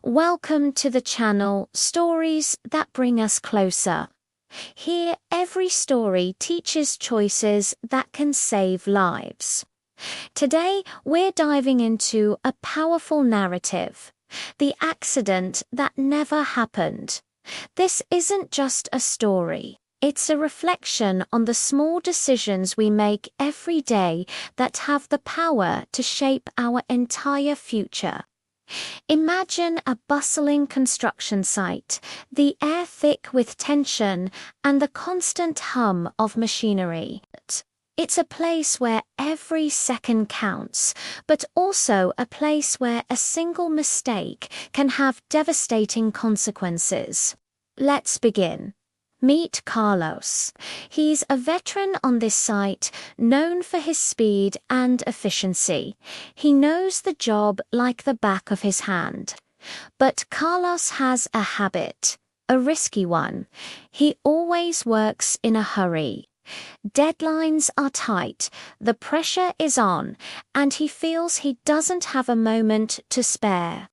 Welcome to the channel Stories That Bring Us Closer. Here, every story teaches choices that can save lives. Today, we're diving into a powerful narrative, the accident that never happened. This isn't just a story. It's a reflection on the small decisions we make every day that have the power to shape our entire future. Imagine a bustling construction site, the air thick with tension and the constant hum of machinery. It's a place where every second counts, but also a place where a single mistake can have devastating consequences. Let's begin. Meet Carlos. He's a veteran on this site, known for his speed and efficiency. He knows the job like the back of his hand. But Carlos has a habit, a risky one. He always works in a hurry. Deadlines are tight, the pressure is on, and he feels he doesn't have a moment to spare.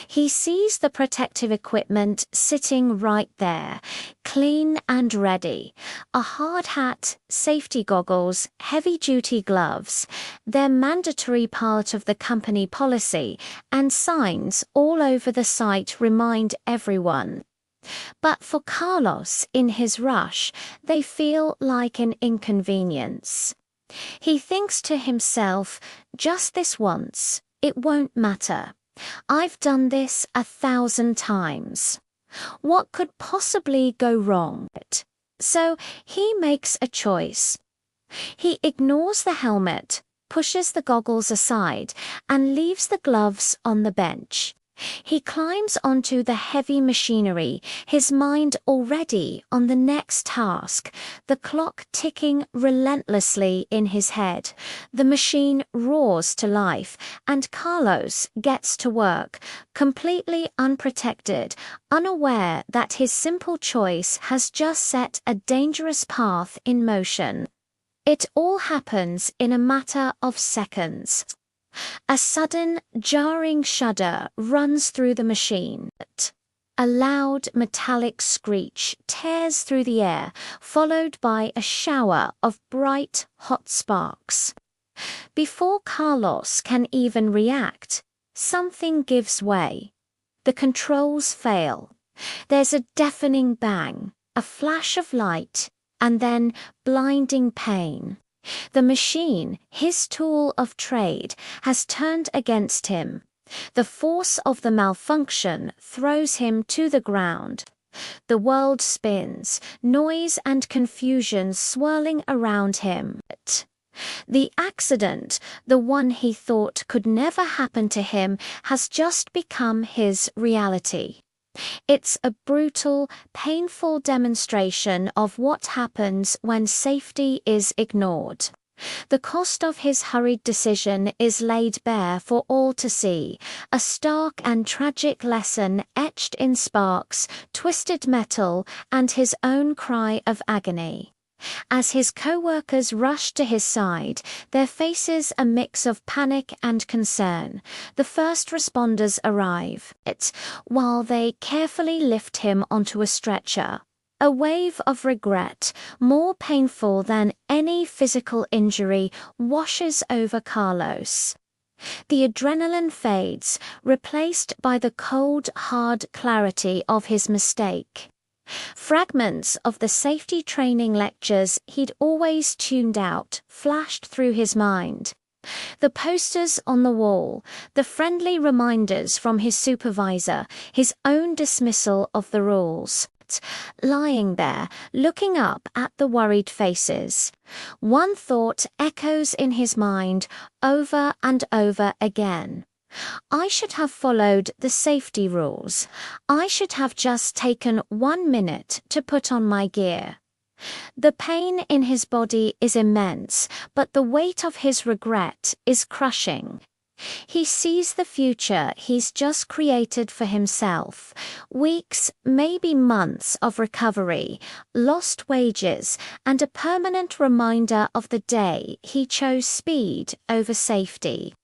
He sees the protective equipment sitting right there, clean and ready. A hard hat, safety goggles, heavy-duty gloves. They're mandatory part of the company policy, and signs all over the site remind everyone. But for Carlos, in his rush, they feel like an inconvenience. He thinks to himself, just this once, it won't matter. I've done this 1,000 times. What could possibly go wrong? So he makes a choice. He ignores the helmet, pushes the goggles aside, and leaves the gloves on the bench. He climbs onto the heavy machinery, his mind already on the next task, the clock ticking relentlessly in his head. The machine roars to life, and Carlos gets to work, completely unprotected, unaware that his simple choice has just set a dangerous path in motion. It all happens in a matter of seconds. A sudden, jarring shudder runs through the machine. A loud, metallic screech tears through the air, followed by a shower of bright, hot sparks. Before Carlos can even react, something gives way. The controls fail. There's a deafening bang, a flash of light, and then blinding pain. The machine, his tool of trade, has turned against him. The force of the malfunction throws him to the ground. The world spins, noise and confusion swirling around him. The accident, the one he thought could never happen to him, has just become his reality. It's a brutal, painful demonstration of what happens when safety is ignored. The cost of his hurried decision is laid bare for all to see, a stark and tragic lesson etched in sparks, twisted metal, and his own cry of agony. As his co-workers rush to his side, their faces a mix of panic and concern. The first responders arrive, while they carefully lift him onto a stretcher. A wave of regret, more painful than any physical injury, washes over Carlos. The adrenaline fades, replaced by the cold, hard clarity of his mistake. Fragments of the safety training lectures he'd always tuned out flashed through his mind. The posters on the wall, the friendly reminders from his supervisor, his own dismissal of the rules. Lying there, looking up at the worried faces. One thought echoes in his mind over and over again. I should have followed the safety rules. I should have just taken 1 minute to put on my gear. The pain in his body is immense, but the weight of his regret is crushing. He sees the future he's just created for himself. Weeks, maybe months of recovery, lost wages, and a permanent reminder of the day he chose speed over safety.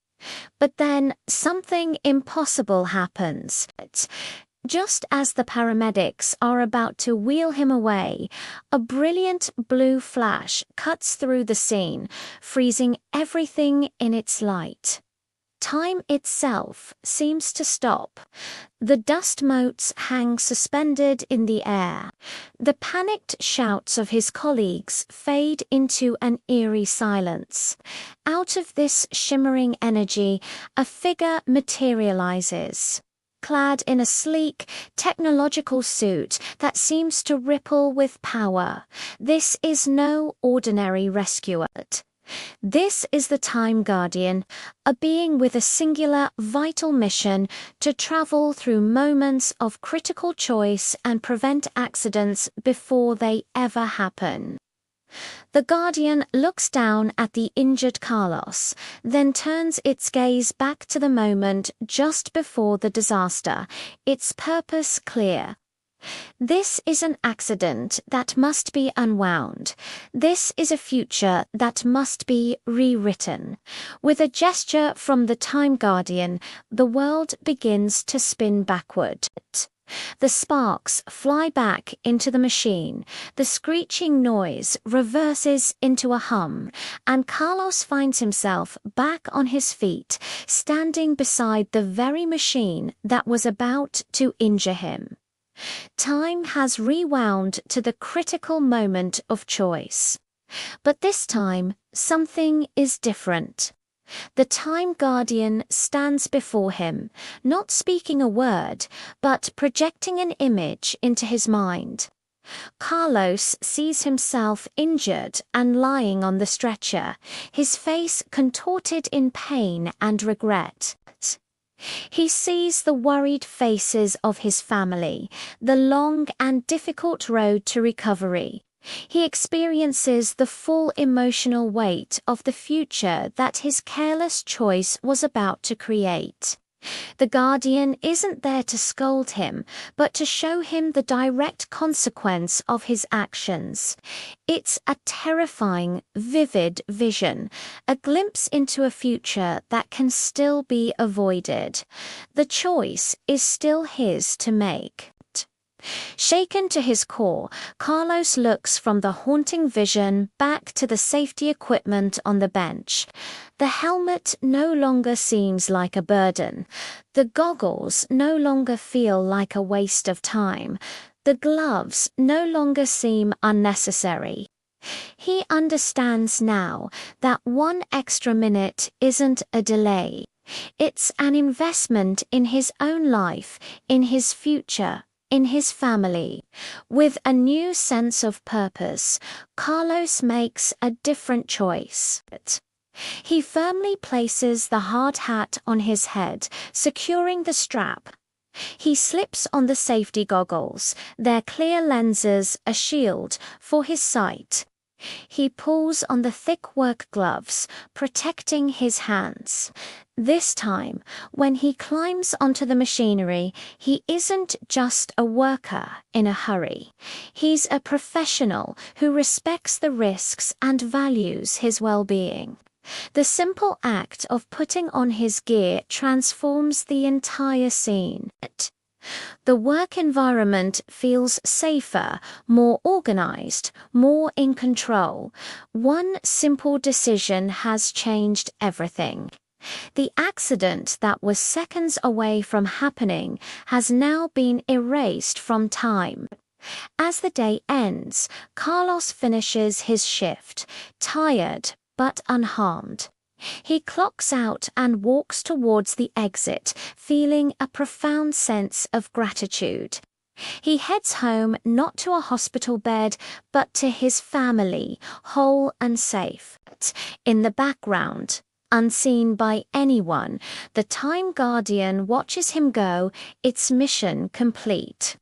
But then something impossible happens. Just as the paramedics are about to wheel him away, a brilliant blue flash cuts through the scene, freezing everything in its light. Time itself seems to stop. The dust motes hang suspended in the air. The panicked shouts of his colleagues fade into an eerie silence. Out of this shimmering energy, a figure materializes, clad in a sleek, technological suit that seems to ripple with power. This is no ordinary rescuer. This is the Time Guardian, a being with a singular, vital mission to travel through moments of critical choice and prevent accidents before they ever happen. The Guardian looks down at the injured Carlos, then turns its gaze back to the moment just before the disaster, its purpose clear. This is an accident that must be unwound. This is a future that must be rewritten. With a gesture from the Time Guardian, the world begins to spin backward. The sparks fly back into the machine, the screeching noise reverses into a hum, and Carlos finds himself back on his feet, standing beside the very machine that was about to injure him. Time has rewound to the critical moment of choice. But this time, something is different. The Time Guardian stands before him, not speaking a word, but projecting an image into his mind. Carlos sees himself injured and lying on the stretcher, his face contorted in pain and regret. He sees the worried faces of his family, the long and difficult road to recovery. He experiences the full emotional weight of the future that his careless choice was about to create. The Guardian isn't there to scold him, but to show him the direct consequence of his actions. It's a terrifying, vivid vision, a glimpse into a future that can still be avoided. The choice is still his to make. Shaken to his core, Carlos looks from the haunting vision back to the safety equipment on the bench. The helmet no longer seems like a burden. The goggles no longer feel like a waste of time. The gloves no longer seem unnecessary. He understands now that one extra minute isn't a delay. It's an investment in his own life, in his future, in his family. With a new sense of purpose, Carlos makes a different choice. He firmly places the hard hat on his head, securing the strap. He slips on the safety goggles, their clear lenses a shield for his sight. He pulls on the thick work gloves, protecting his hands. This time, when he climbs onto the machinery, he isn't just a worker in a hurry. He's a professional who respects the risks and values his well-being. The simple act of putting on his gear transforms the entire scene. The work environment feels safer, more organized, more in control. One simple decision has changed everything. The accident that was seconds away from happening has now been erased from time. As the day ends, Carlos finishes his shift, tired but unharmed. He clocks out and walks towards the exit, feeling a profound sense of gratitude. He heads home not to a hospital bed, but to his family, whole and safe. In the background, unseen by anyone, the Time Guardian watches him go, its mission complete.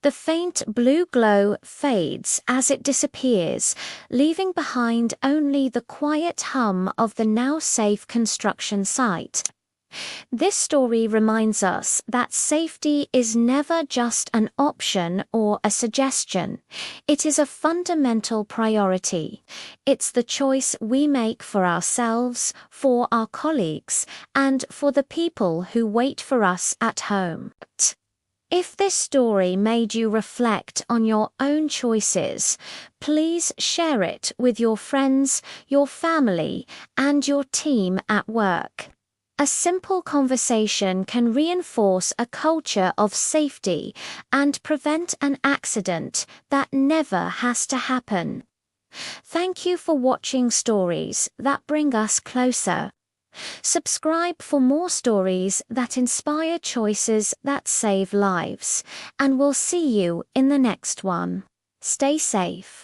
The faint blue glow fades as it disappears, leaving behind only the quiet hum of the now safe construction site. This story reminds us that safety is never just an option or a suggestion. It is a fundamental priority. It's the choice we make for ourselves, for our colleagues, and for the people who wait for us at home. If this story made you reflect on your own choices, please share it with your friends, your family, and your team at work. A simple conversation can reinforce a culture of safety and prevent an accident that never has to happen. Thank you for watching Stories That Bring Us Closer. Subscribe for more stories that inspire choices that save lives, and we'll see you in the next one. Stay safe.